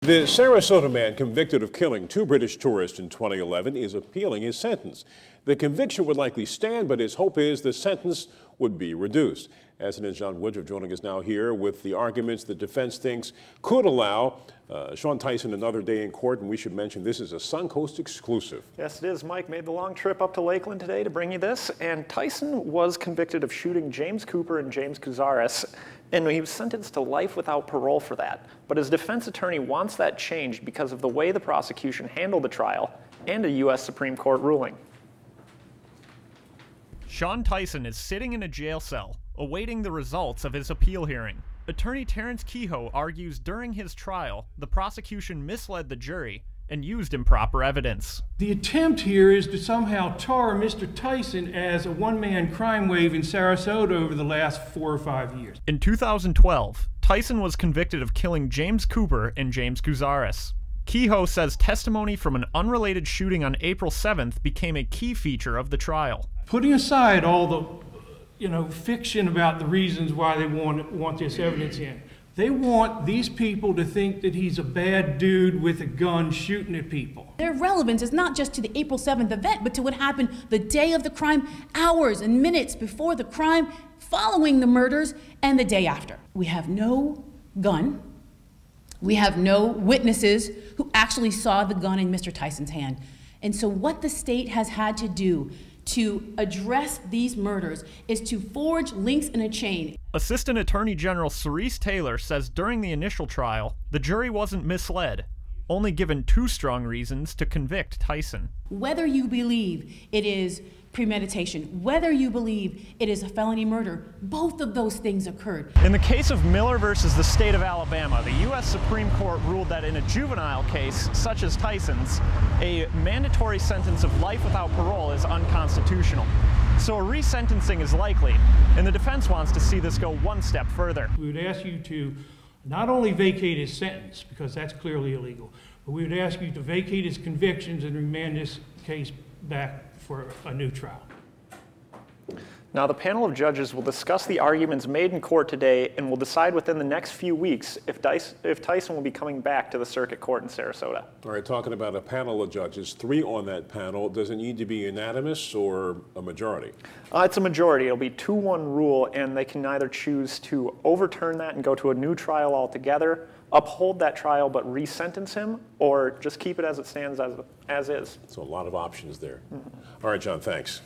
The Sarasota man convicted of killing two British tourists in 2011 is appealing his sentence. The conviction would likely stand, but his hope is the sentence would be reduced. SNN's John Woodruff joining us now here with the arguments the defense thinks could allow Shawn Tyson another day in court, and we should mention this is a Suncoast exclusive. Yes, it is. Mike made the long trip up to Lakeland today to bring you this, and Tyson was convicted of shooting James Cooper and James Couzaris, and he was sentenced to life without parole for that. But his defense attorney wants that changed because of the way the prosecution handled the trial and a U.S. Supreme Court ruling. Shawn Tyson is sitting in a jail cell, awaiting the results of his appeal hearing. Attorney Terrence Kehoe argues during his trial, the prosecution misled the jury and used improper evidence. The attempt here is to somehow tar Mr. Tyson as a one-man crime wave in Sarasota over the last 4 or 5 years. In 2012, Tyson was convicted of killing James Cooper and James Couzaris. Kehoe says testimony from an unrelated shooting on April 7th became a key feature of the trial. Putting aside all the fiction about the reasons why they want this evidence in, they want these people to think that he's a bad dude with a gun shooting at people. Their relevance is not just to the April 7th event, but to what happened the day of the crime, hours and minutes before the crime, following the murders, and the day after. We have no gun. We have no witnesses who actually saw the gun in Mr. Tyson's hand. And so what the state has had to do to address these murders is to forge links in a chain. Assistant Attorney General Cerise Taylor says during the initial trial, the jury wasn't misled, only given 2 strong reasons to convict Tyson. Whether you believe it is premeditation, whether you believe it is a felony murder, both of those things occurred. In the case of Miller versus the state of Alabama, the U.S. Supreme Court ruled that in a juvenile case, such as Tyson's, a mandatory sentence of life without parole is unconstitutional. So a resentencing is likely, and the defense wants to see this go one step further. We would ask you to not only vacate his sentence, because that's clearly illegal, but we would ask you to vacate his convictions and remand this case back for a new trial. Now, the panel of judges will discuss the arguments made in court today and will decide within the next few weeks if Tyson will be coming back to the circuit court in Sarasota. All right, talking about a panel of judges, 3 on that panel, does it need to be unanimous or a majority? It's a majority. It'll be 2-1 rule, and they can either choose to overturn that and go to a new trial altogether, uphold that trial but resentence him, or just keep it as it stands as is. So a lot of options there. All right, John, thanks.